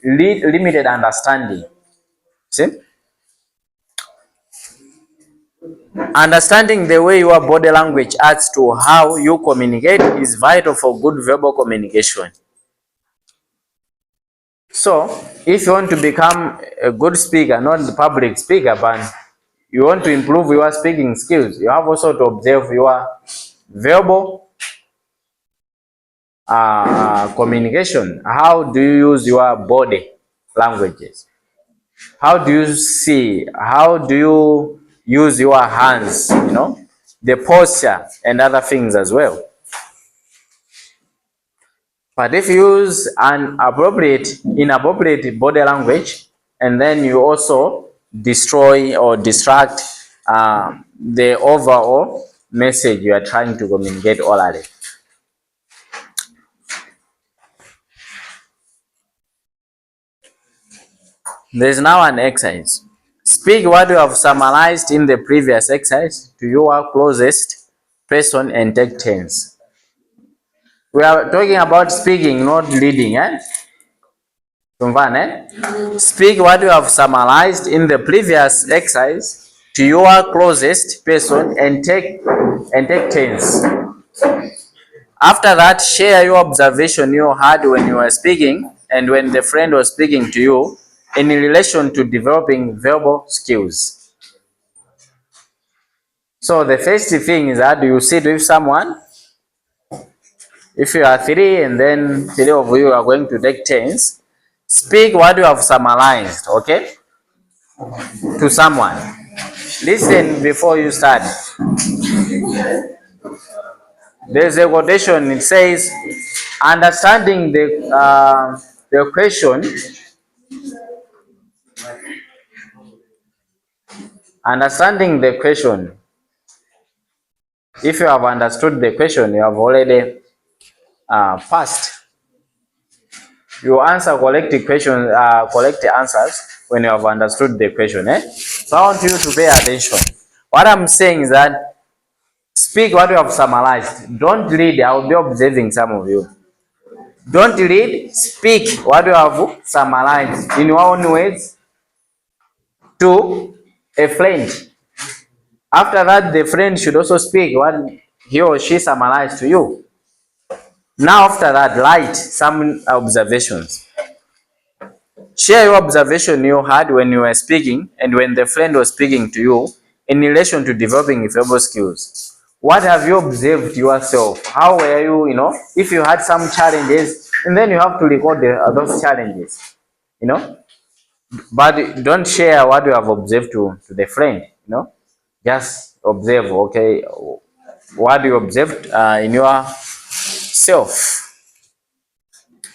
limited understanding. See? Understanding the way your body language adds to how you communicate is vital for good verbal communication. So, if you want to become a good speaker, not a public speaker, but you want to improve your speaking skills, you have also to observe your verbal communication. How do you use your body languages? How do you see? How do you use your hands? The posture and other things as well. But if you use an inappropriate body language, and then you also destroy or distract the overall message you are trying to communicate orally. There is now an exercise. Speak what you have summarized in the previous exercise to your closest person and take turns. We are talking about speaking, not reading. Speak what you have summarized in the previous exercise to your closest person and take turns. After that, share your observation you had when you were speaking and when the friend was speaking to you in relation to developing verbal skills. So the first thing is that you sit with someone. If you are three and then three of you are going to take turns, speak what you have summarized, okay, to someone. Listen before you start. There's a quotation, it says, understanding the question, if you have understood the question, you have already passed. You answer correct answers when you have understood the question. So I want you to pay attention. What I'm saying is that speak what you have summarized. Don't read. I will be observing some of you. Don't read. Speak what you have summarized in your own words to a friend. After that, the friend should also speak what he or she summarized to you. Now, after that, write some observations. Share your observation you had when you were speaking and when the friend was speaking to you in relation to developing verbal skills. What have you observed yourself? How were you, if you had some challenges, and then you have to record those challenges, But don't share what you have observed to the friend, Just observe, okay, what you observed in yourself.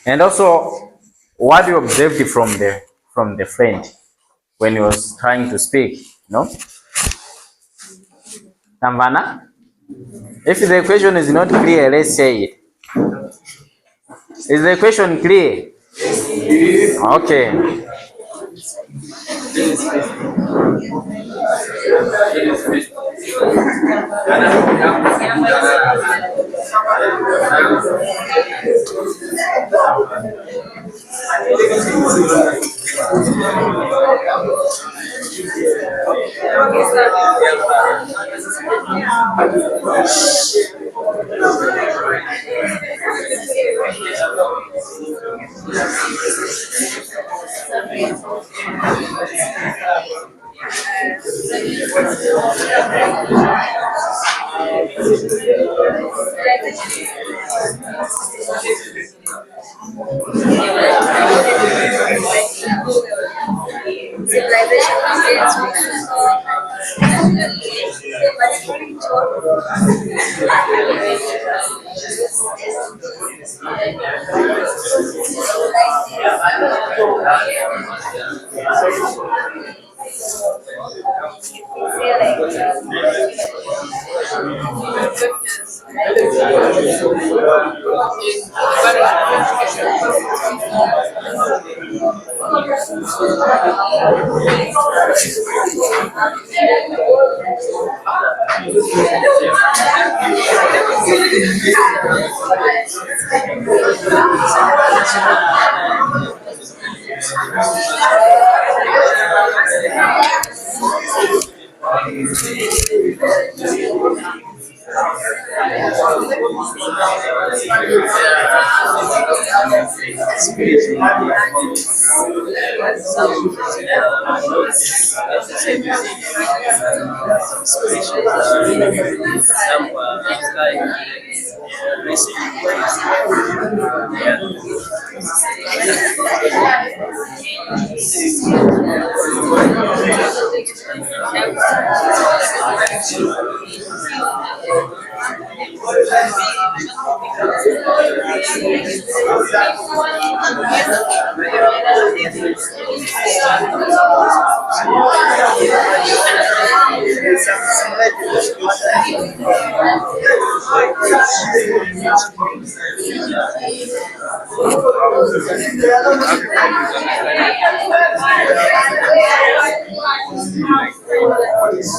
And also, what you observed from the friend when he was trying to speak, Tamvana? If the question is not clear, let's say it. Is the question clear? Okay.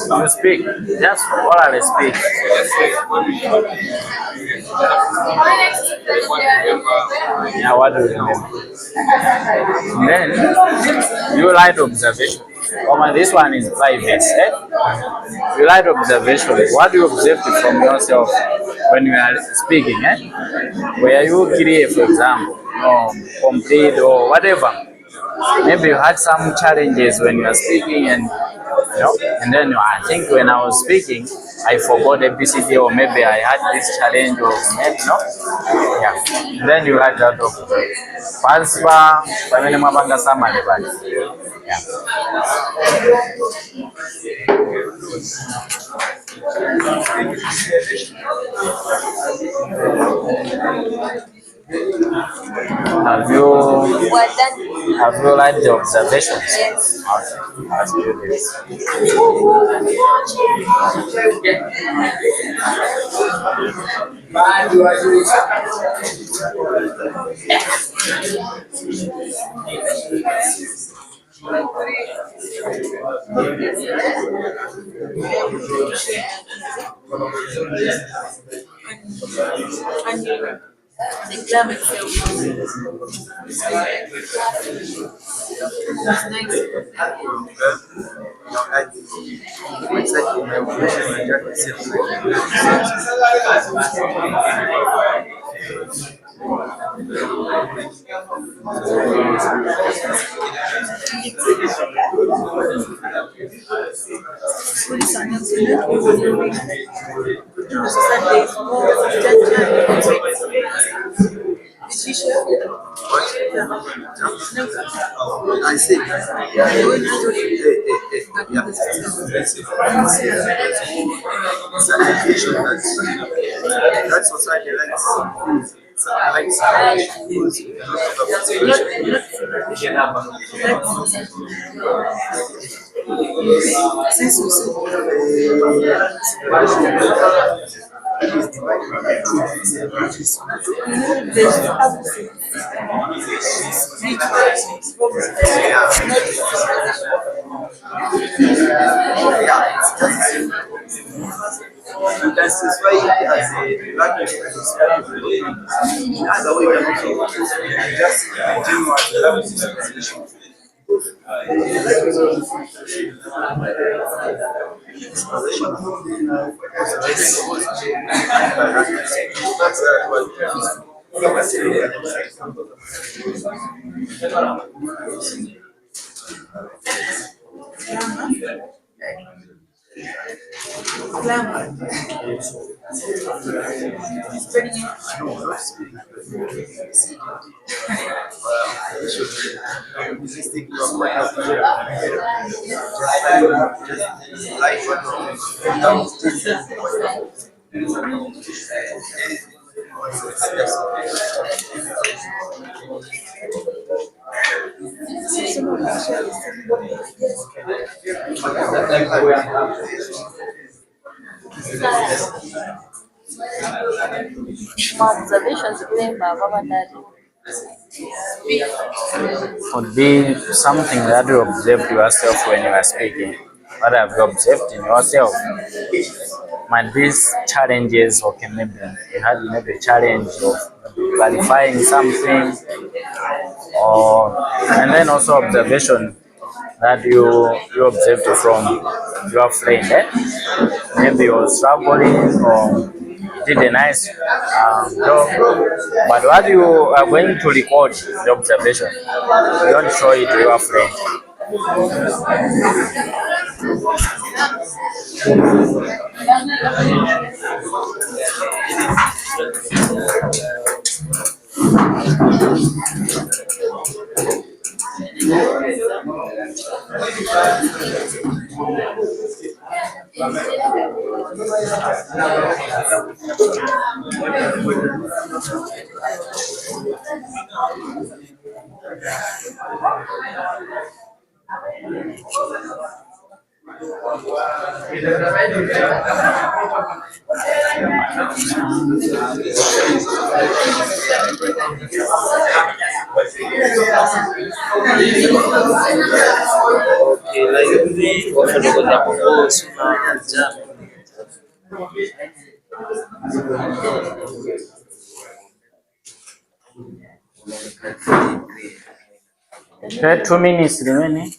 You speak, just orally speak. Yeah, what do you remember? Then you write observation. This one is private. You write observation. What do you observe from yourself when you are speaking? Were you clear, for example, complete or whatever? Maybe you had some challenges when you are speaking, and then I think when I was speaking, I forgot ABCD, or maybe I had this challenge, or maybe yeah. And then you write that off. Paswa, pamene mwapanga summary pale. Yeah. Have you liked the observations? Yes. Okay. Let's do this. Exam itself. I see. That's society likes. Since you said is divided by two, which is that's why as a language other way just Observations would be something that you observed yourself when you are speaking. What have you observed in yourself? might be challenges. Okay, maybe you had maybe a challenge of clarifying something, or and then also observation that you observed from your friend. Maybe you're struggling or did a nice job, but what you are going to record the observation, you don't show it to your friend. Okay, like we often go down also Okay, 2 minutes remaining.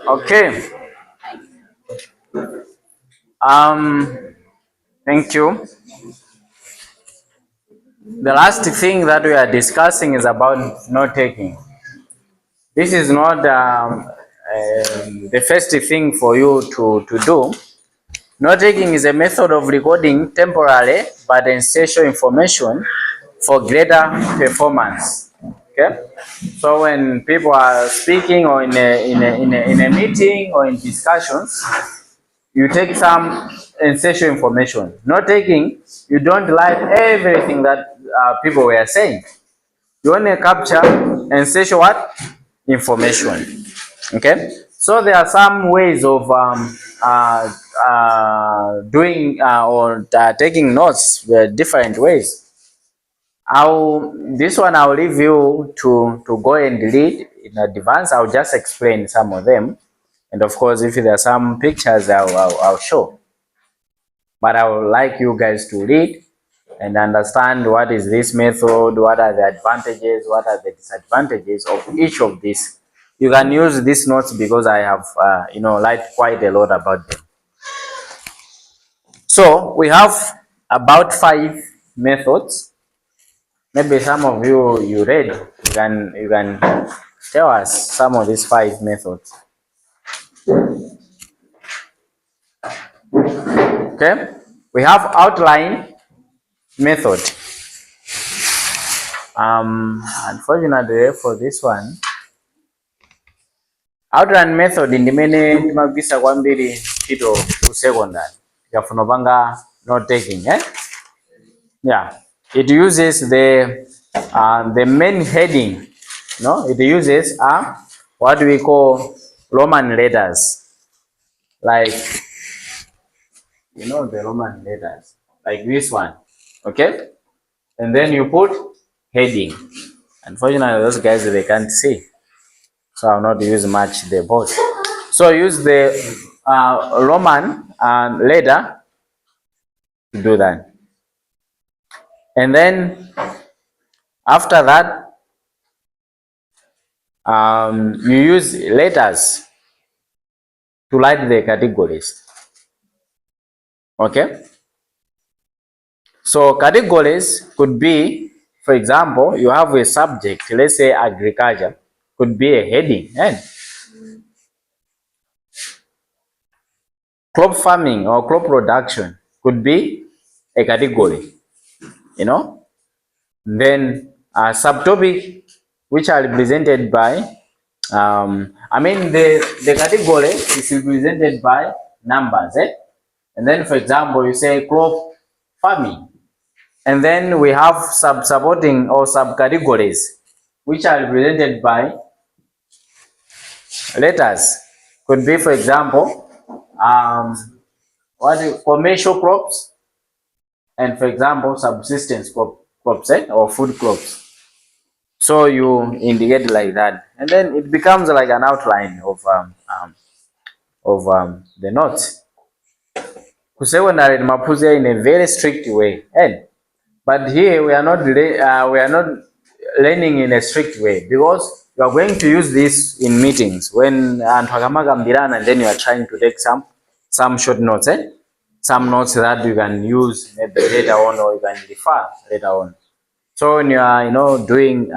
Okay. Thank you. The last thing that we are discussing is about note taking. This is not the first thing for you to do. Note taking is a method of recording temporary but essential information for greater performance. Okay, so when people are speaking or in a meeting or in discussions, you take some essential information. Not taking, you don't write everything that people were saying. You only capture essential what? Information. Okay? So there are some ways of doing or taking notes, different ways. This one I'll leave you to go and read in advance. I'll just explain some of them. And of course, if there are some pictures, I'll show. But I would like you guys to read and understand what is this method, what are the advantages, what are the disadvantages of each of these. You can use these notes because I have, write quite a lot about them. So we have about 5 methods. Maybe some of you read. You can tell us some of these 5 methods. Okay, we have outline method. Unfortunately for this one, outline method ndimene timagwisa kwambiri ntchito ku secondary tikafuna panga note taking, yeah, it uses the main heading, it uses what we call Roman letters, like the Roman letters like this one, okay, and then you put heading. Unfortunately those guys, they can't see, so I'll not use much the board. So use the Roman letter to do that. And then after that, you use letters to write the categories. Okay, so categories could be, for example, you have a subject, let's say agriculture, could be a heading, and crop farming or crop production could be a category, you know. Then a subtopic which are represented by the category is represented by numbers, and then for example you say crop farming, and then we have supporting or subcategories which are represented by letters. Could be, for example, commercial crops, and for example subsistence crops, or food crops. So you indicate like that, and then it becomes like an outline of the notes. Kusecondary mapuzia in a very strict way, and but here we are not learning in a strict way, because you are going to use this in meetings when and then you are trying to take some short notes, some notes that you can use maybe later on, or you can refer later on. So when you are doing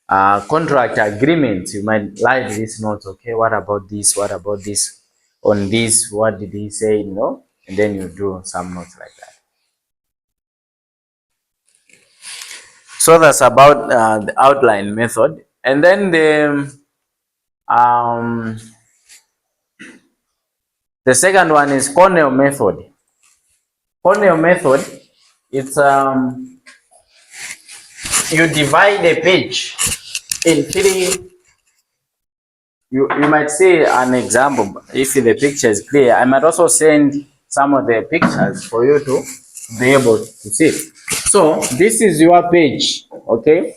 contract agreements, you might write these notes. Okay, what about this? What about this? On this, what did he say? And then you do some notes like that. So that's about the outline method. And then the second one is Cornell method. Cornell method, it's you divide a page in three. You might see an example if the picture is clear. I might also send some of the pictures for you to be able to see. So this is your page, okay?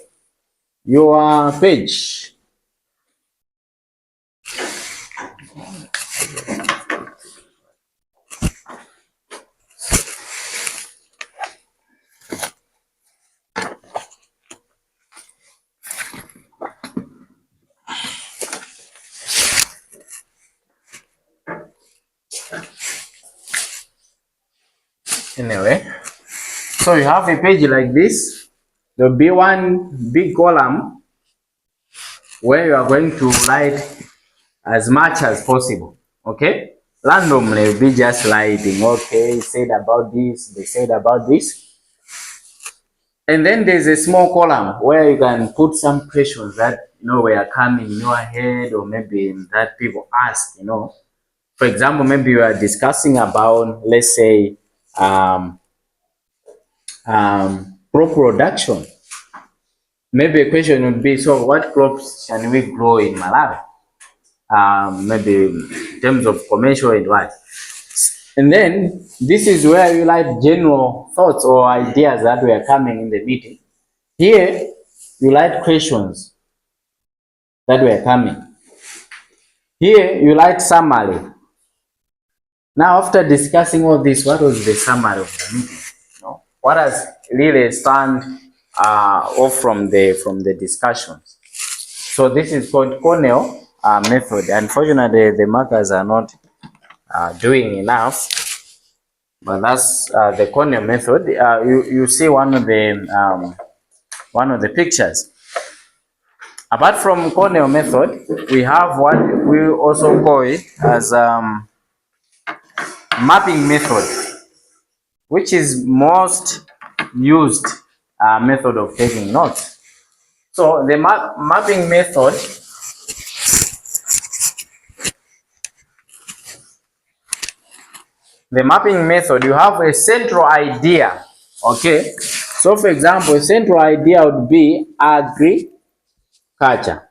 Your page. Anyway, so you have a page like this. There'll be one big column where you are going to write as much as possible, okay? Randomly, you'll be just writing, okay, they said about this, they said about this. And then there's a small column where you can put some questions that, were coming in your head, or maybe that people ask, For example, maybe you are discussing about, let's say, crop production. Maybe a question would be, so what crops can we grow in Malawi? Maybe in terms of commercial advice. And then this is where you write general thoughts or ideas that were coming in the meeting. Here, you write questions that were coming. Here, you write summary. Now, after discussing all this, what was the summary of the meeting? What has really stand off from the discussions? So this is called Cornell method. Unfortunately, the markers are not doing enough, but that's the Cornell method. You see one of the pictures. Apart from Cornell method, we have what we also call it as mapping method, which is most used method of taking notes. So the mapping method you have a central idea, okay? So for example, a central idea would be agriculture,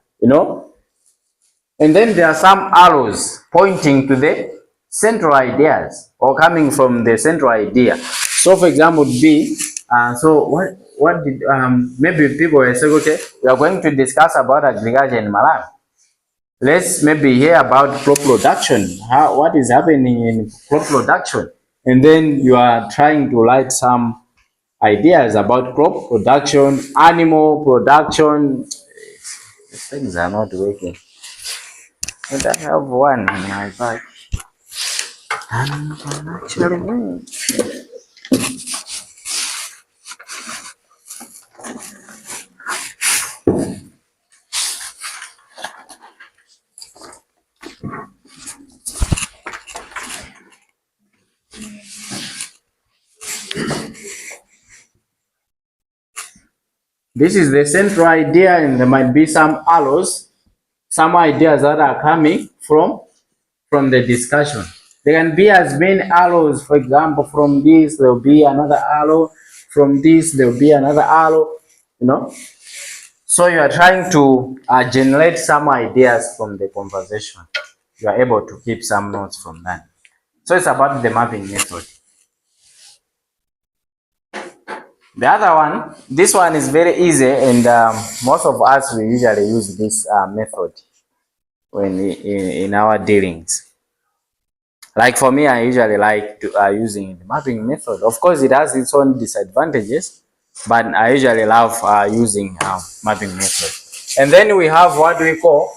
and then there are some arrows pointing to the central ideas or coming from the central idea. So for example, would be so what did maybe people will say, okay, we are going to discuss about agriculture in Malawi. Let's maybe hear about crop production. What is happening in crop production? And then you are trying to write some ideas about crop production, animal production, things are not working. And I have one in my bag. And can actually move. This is the central idea, and there might be some allos, some ideas that are coming from the discussion. There can be as many allos. For example, from this there will be another allo. From this there will be another allo. You know. So you are trying to generate some ideas from the conversation. You are able to keep some notes from that. So it's about the mapping method. The other one, this one is very easy, and most of us we usually use this method when in our dealings. Like for me, I usually like to, using the mapping method. Of course, it has its own disadvantages, but I usually love using mapping method. And then we have what we call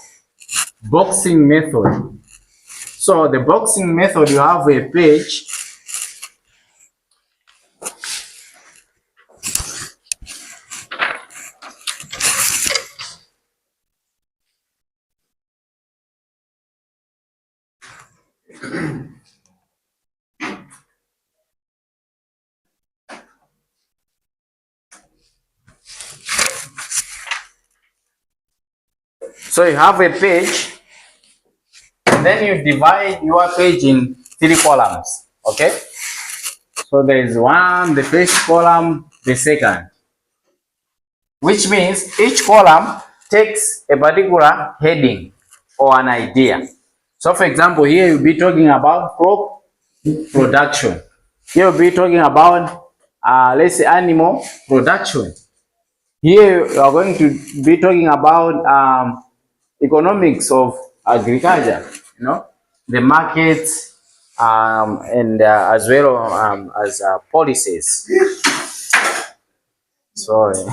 boxing method. So the boxing method, you have a page. So you have a page, and then you divide your page in 3 columns. Okay. So there is one, the first column, the second, which means each column takes a particular heading or an idea. So for example, here you'll be talking about crop production. Here you'll be talking about, let's say, animal production. Here you are going to be talking about economics of agriculture, you know, the markets, and as well as policies. Sorry.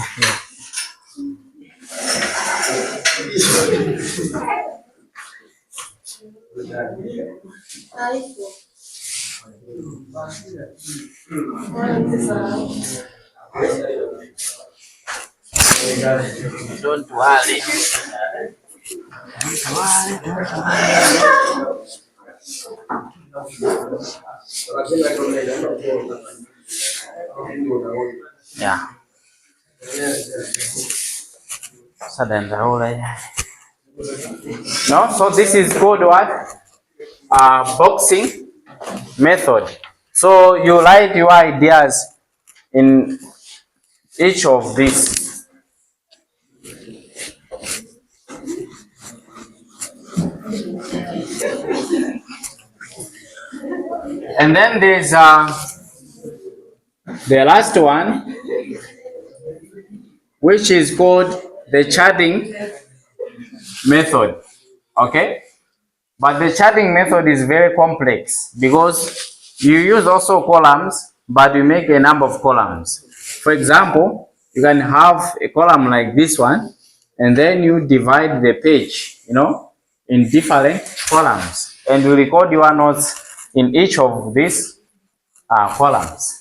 Don't worry. Yeah. No, so this is called what? Boxing method. So you write your ideas in each of these. And then there's the last one, which is called the charting method. Okay? But the charting method is very complex because you use also columns, but you make a number of columns. For example, you can have a column like this one, and then you divide the page, you know, in different columns, and you record your notes in each of these columns.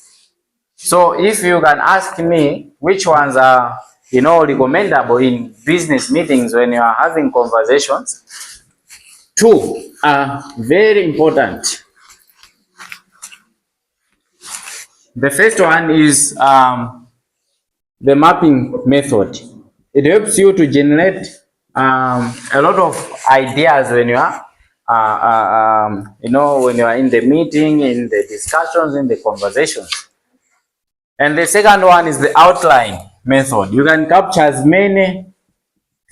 So if you can ask me which ones are, you know, recommendable in business meetings when you are having conversations, 2 are very important. The first one is the mapping method. It helps you to generate a lot of ideas when you are, you know, when you are in the meeting, in the discussions, in the conversations. And the second one is the outline method. You can capture as many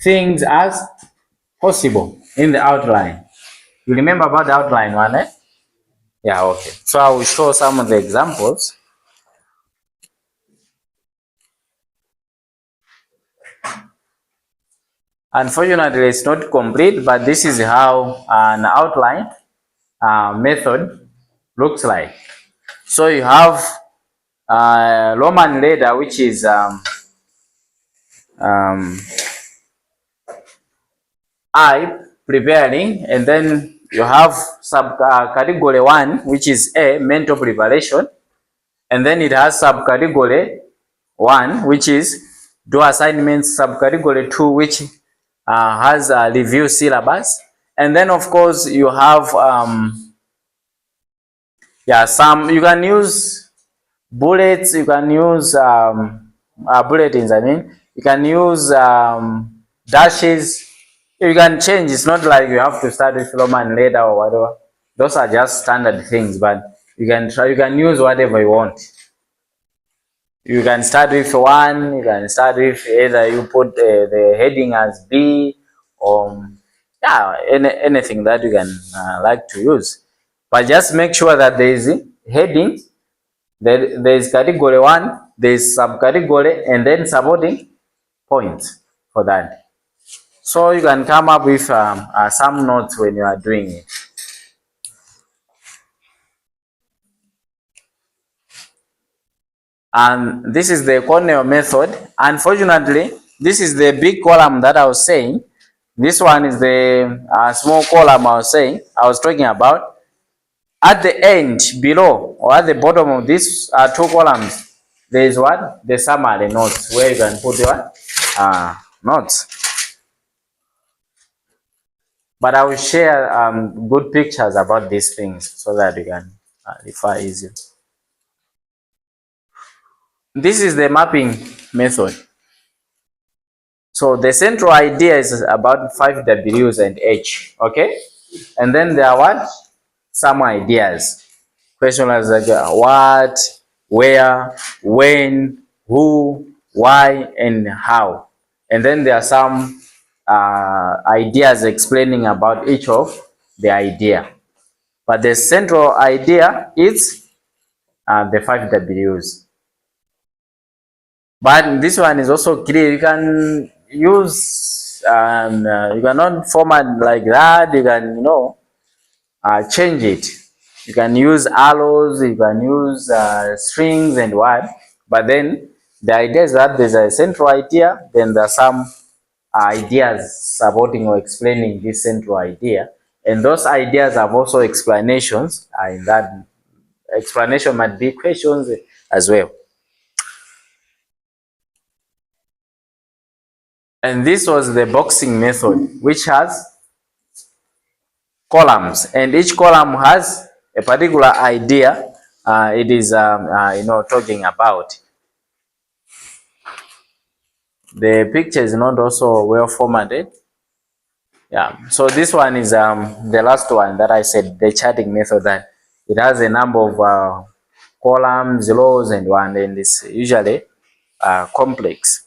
things as possible in the outline. You remember about the outline one, eh? Yeah, okay. So I will show some of the examples. Unfortunately, it's not complete, but this is how an outline method looks like. So you have Roman letter, which is I, preparing, and then you have category 1, which is A, mental preparation, and then it has subcategory 1, which is do assignments, subcategory 2, which has a review syllabus, and then of course you have some, you can use bullets, you can use bulletins, I mean, you can use dashes, you can change. It's not like you have to start with Roman letter or whatever. Those are just standard things, but you can try, you can use whatever you want. You can start with 1, you can start with either you put the heading as B, or anything that you can like to use. But just make sure that there is heading, there is category 1, there is subcategory, and then supporting points for that. So you can come up with some notes when you are doing it. And this is the Cornell method. Unfortunately, this is the big column that I was saying. This one is the small column I was talking about. At the end, below, or at the bottom of these 2 columns, there is what? The summary notes, where you can put your notes. But I will share good pictures about these things so that you can refer easily. This is the mapping method. So the central idea is about 5 W's and H, okay? And then there are what? Some ideas. Questions like what, where, when, who, why, and how. And then there are some ideas explaining about each of the idea. But the central idea is the 5 W's. But this one is also clear. You can use, you cannot format like that. You can, change it. You can use arrows, you can use strings and what. But then the idea is that there's a central idea, then there are some ideas supporting or explaining this central idea. And those ideas have also explanations, and that explanation might be questions as well. And this was the boxing method, which has columns, and each column has a particular idea it is talking about. The picture is not also well formatted. So this one is the last one that I said, the charting method, that it has a number of columns, rows, and one, and it's usually complex.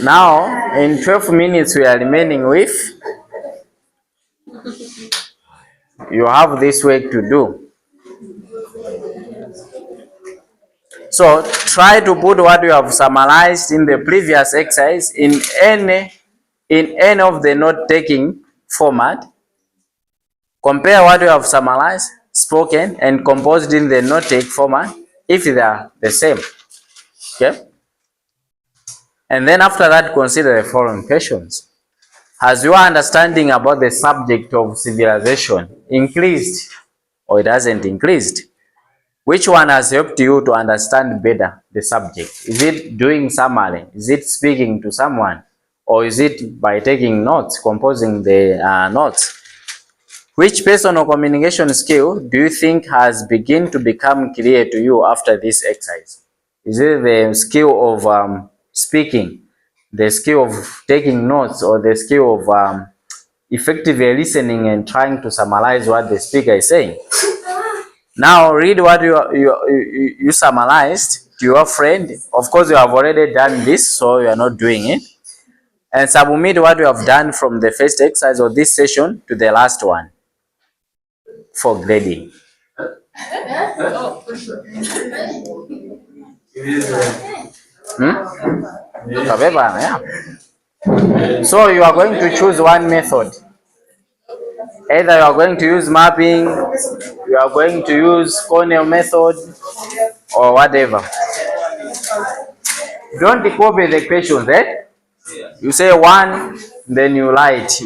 Now, in 12 minutes we are remaining with, you have this work to do. So try to put what you have summarized in the previous exercise in any of the note-taking format. Compare what you have summarized, spoken, and composed in the note-take format if they are the same. Okay? And then after that, consider the following questions. Has your understanding about the subject of civilization increased or it hasn't increased? Which one has helped you to understand better the subject? Is it doing summary? Is it speaking to someone? Or is it by taking notes, composing the notes? Which personal communication skill do you think has begun to become clear to you after this exercise? Is it the skill of speaking, the skill of taking notes, or the skill of effectively listening and trying to summarize what the speaker is saying? Now read what you summarized to your friend. Of course, you have already done this, so you are not doing it. And submit what you have done from the first exercise of this session to the last one for grading. So you are going to choose one method. Either you are going to use mapping, you are going to use Cornell method, or whatever. Don't copy the questions, eh? You say 1, then you write,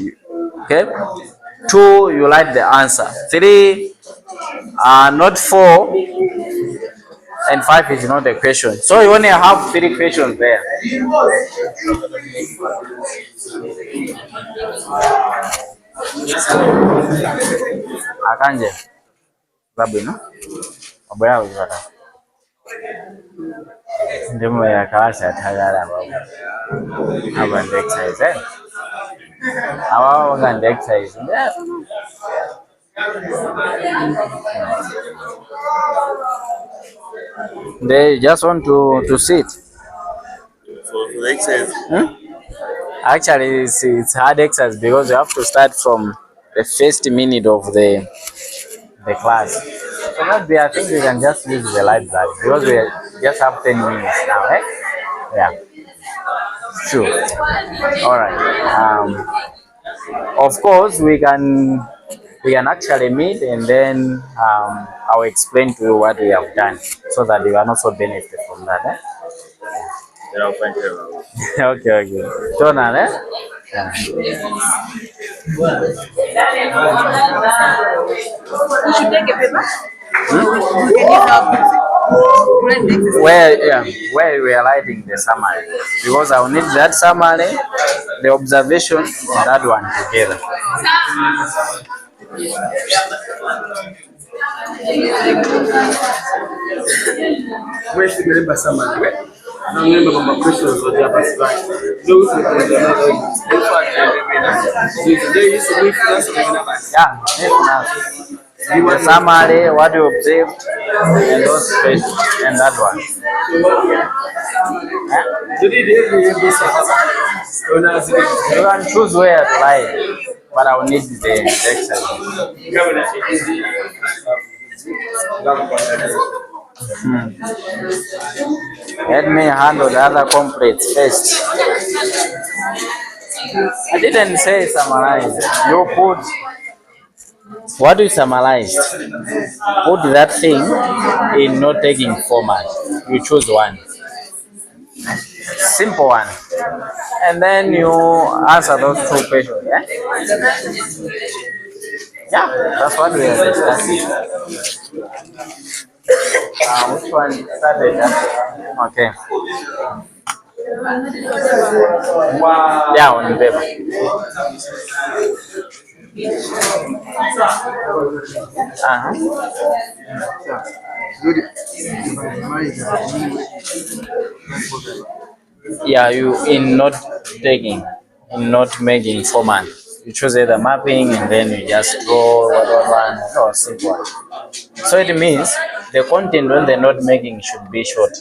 okay? 2, you write the answer. 3, not 4, and 5 is not a question. So you only have 3 questions there. Akanje. Babu, no? Oboya uzata. Ndimo ya kawasha tagara babu. Abande exercise, eh? Awa wagande exercise. They just want to sit. For the exercise. Actually, it's hard exercise because you have to start from the first minute of the class. So maybe I think we can just use the library because we just have 10 minutes now, eh? Yeah. Sure. All right. Of course, we can actually meet, and then I'll explain to you what we have done so that you can also benefit from that. Eh? Okay. Tonan, eh? Yeah. You should take a paper. Where we are writing the summary, because I will need that summary, the observation, and that one together. Where's the member summary? No remember my questions or Japanese right. Those who are the summary, what you observed, and those questions, and that one. You can choose where to write, but I will need the exercise. Let me handle the other completes first. I didn't say summarize. You put what you summarized. Put that thing in note-taking format. You choose one. Simple one. And then you answer those 2 questions. Yeah? Yeah, that's what we are discussing. Which one started? Okay. Yeah, on paper. Yeah, you in not making format. You choose either mapping and then you just draw whatever or simple. So it means the content when the note making should be short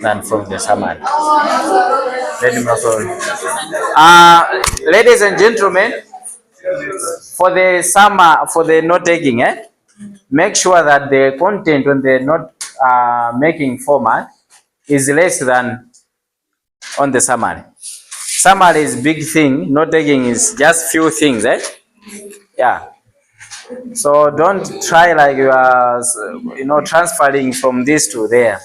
than from the summary. Let me also. Ladies and gentlemen, for the note taking, make sure that the content on the note making format is less than on the summary. Summary is big thing. Note taking is just few things, eh? Yeah. So don't try like you are, transferring from this to there.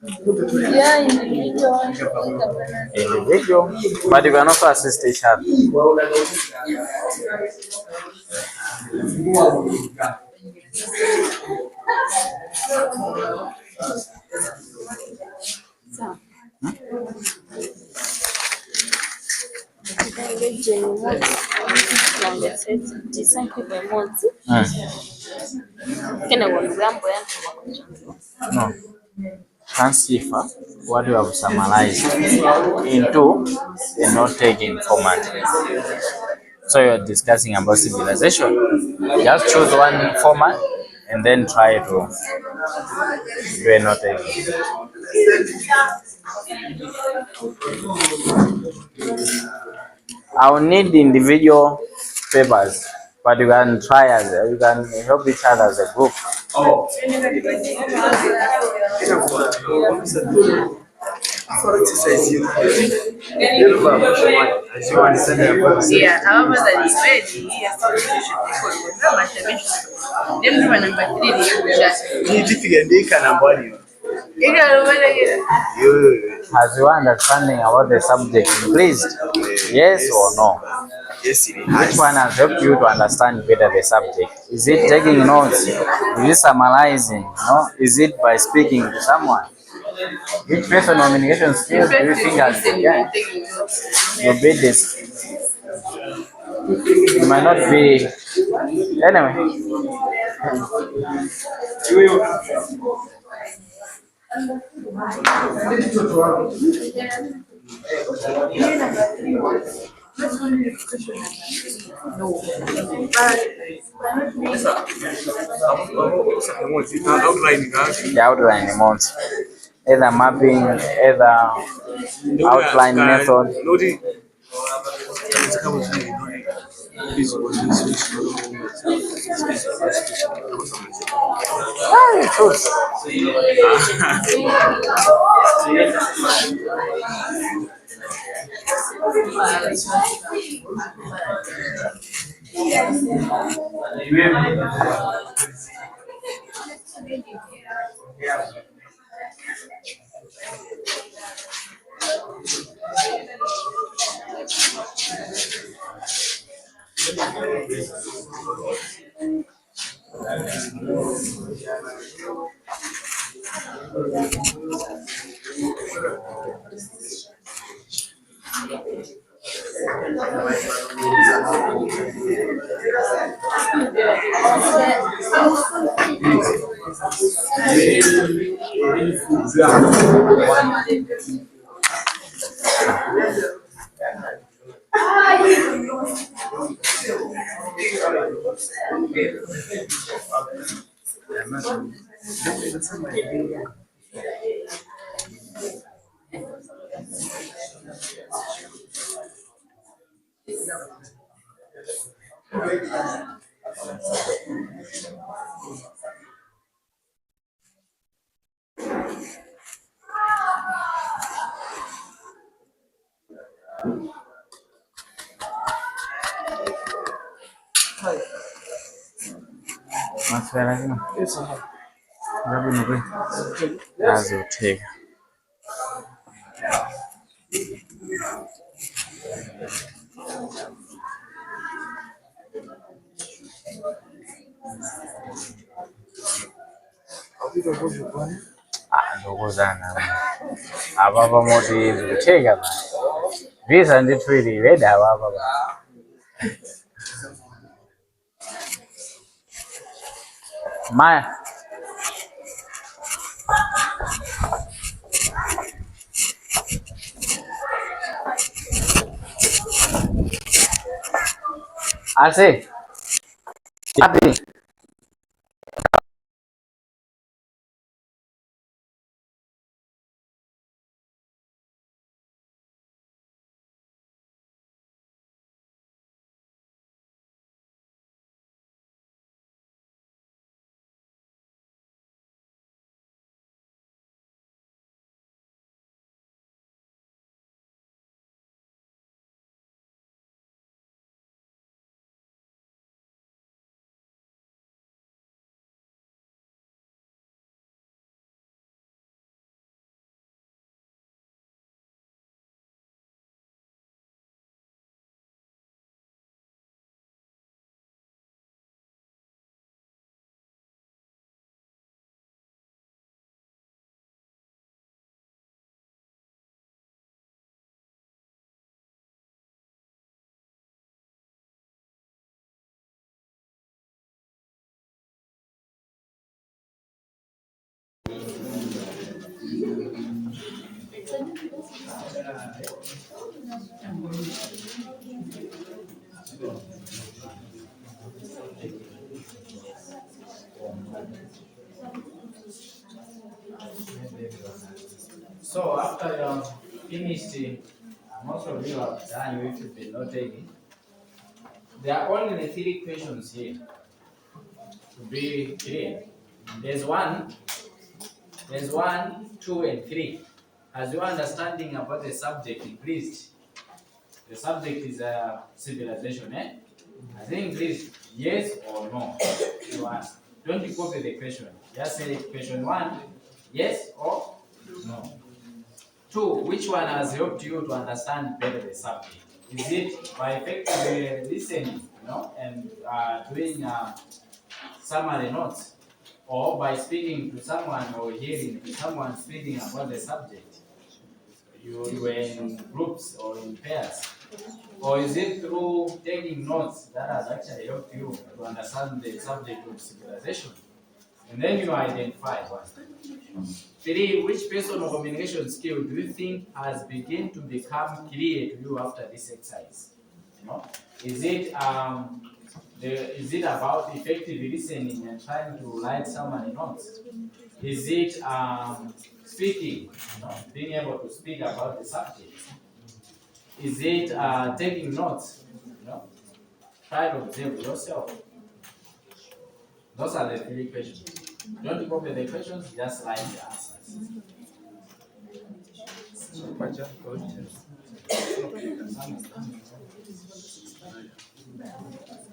Yeah, Individual, but you can also assist each other. No. Transfer what you have summarized into a note-taking format. So you're discussing about civilization. Just choose one format and then try to do a note-taking. I will need individual papers, but you can you can help each other as a group. for exercise, you as you understand yeah, however that is ready, yes, should be called with masturbation. Everyone number 3 is just. Has your understanding about the subject increased? Yes or no? Yes, it Which one has. has helped you to understand better the subject? Is it taking notes? Is it summarizing? No? Is it by speaking to someone? Which personal communication skills do you think has your business? You might not be. Anyway, Outlining, the outline amount, either mapping, either outline method. Azoteka. Ndokozana abava moti zikutheka ba visa ndithwili veda abava ba maya ase api So after you have finished, most of you have done if you've been noting. There are only 3 questions here to be clear. There's one, 2, and 3. Has your understanding about the subject increased? The subject is civilization, eh? Has it increased? Yes or no? You ask. Don't you copy the question. Just say question 1, yes or no. 2, which one has helped you to understand better the subject? Is it by effectively listening, and doing summary notes, or by speaking to someone or hearing someone speaking about the subject? You were in groups or in pairs, or is it through taking notes that has actually helped you to understand the subject of civilization? And then you identify one. 3, which personal communication skill do you think has begun to become clear to you after this exercise? Is it is it about effectively listening and trying to write summary notes? Is it speaking, being able to speak about the subject? Is it taking notes? Try to observe yourself. Those are the 3 questions. Don't copy the questions, just write the answers.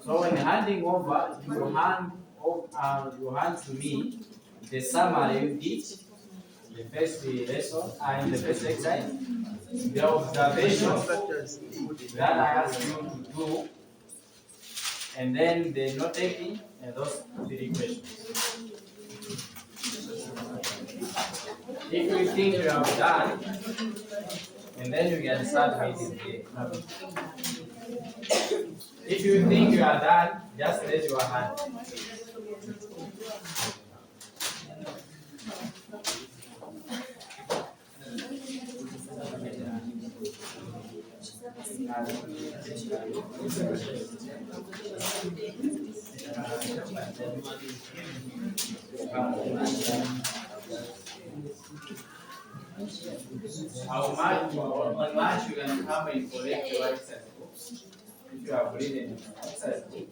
So when handing over, you hand to me the summary you did, the first lesson, and the first exercise, the observations that I asked you to do, and then the note taking, and those 3 questions. If you think you have done, and then you can start meeting here. If you think you are done, just raise your hand. How much you can come and collect your exercise books if you have written exercise book.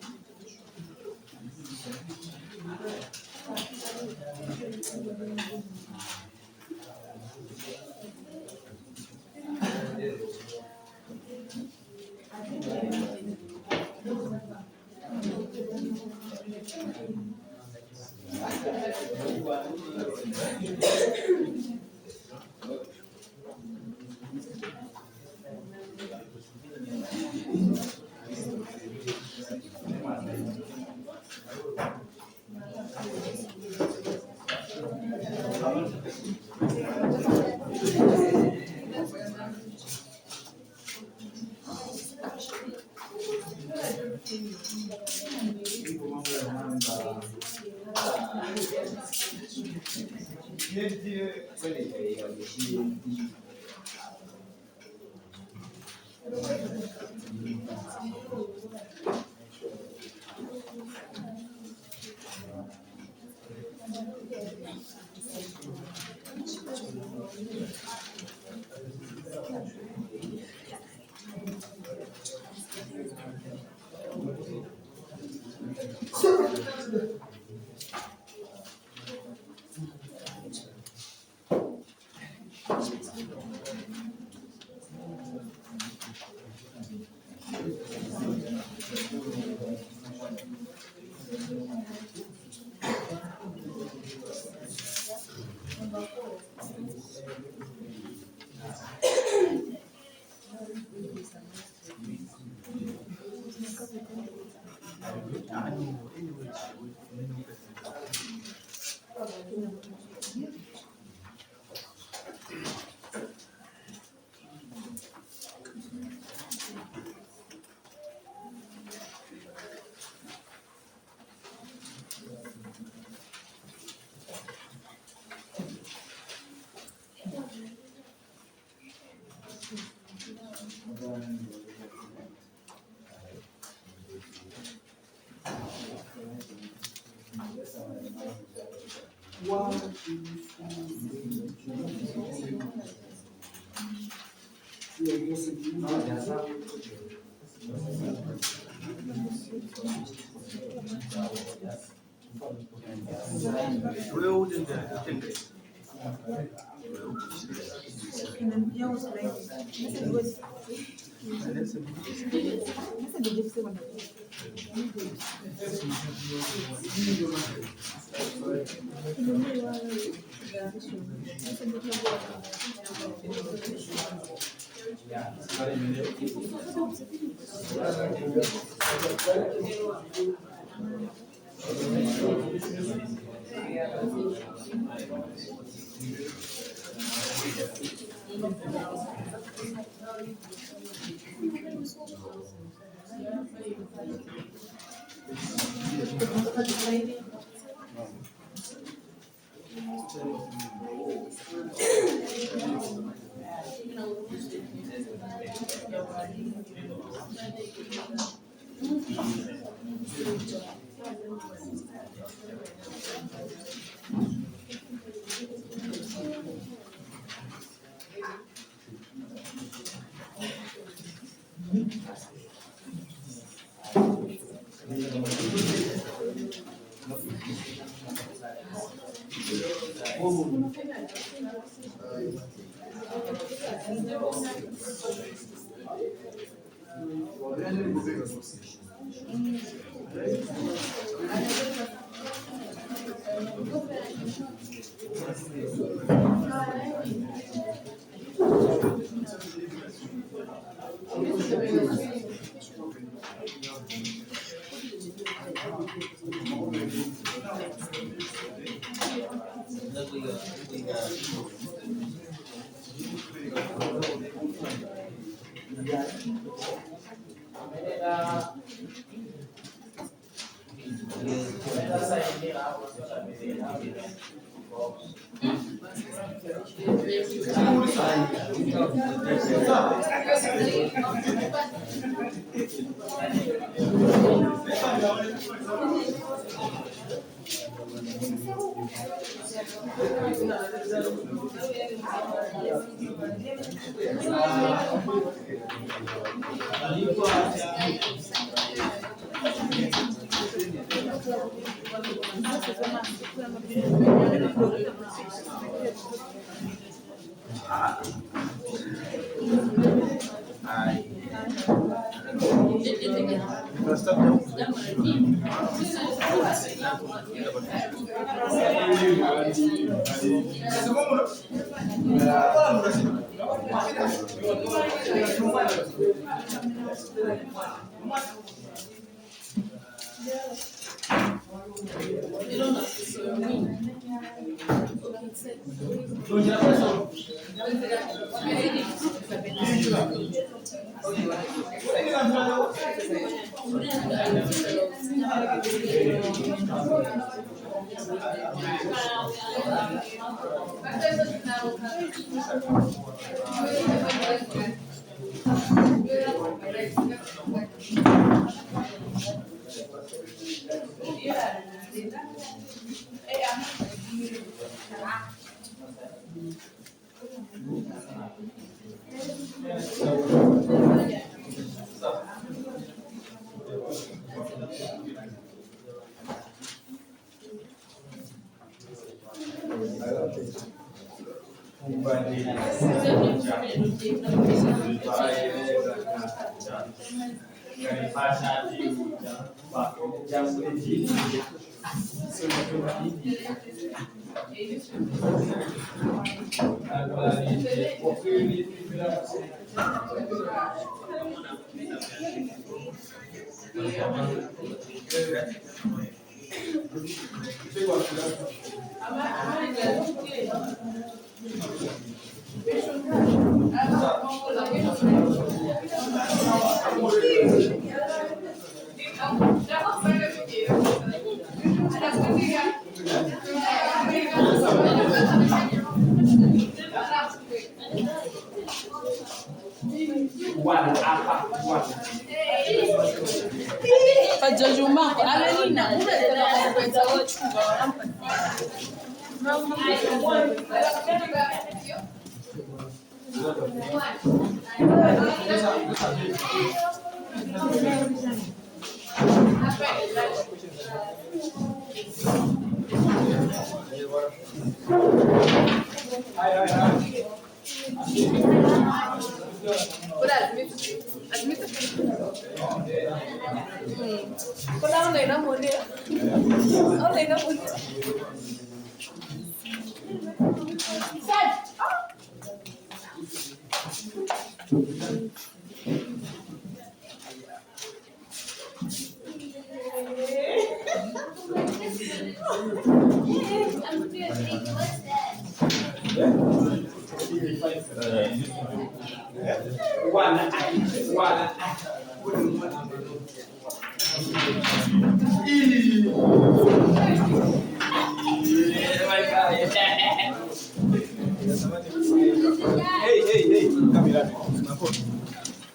Pajajumako Avelina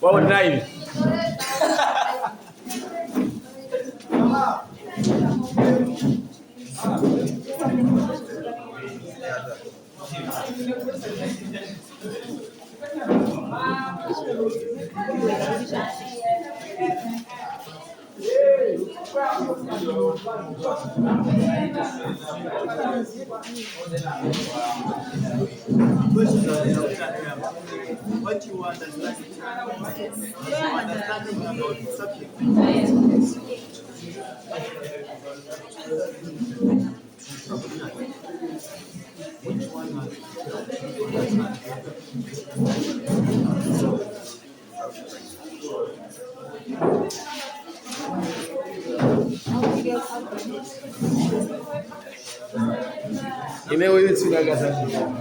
Wow, nine. What you understand? Understanding about the subject. Email you to Nagasaki.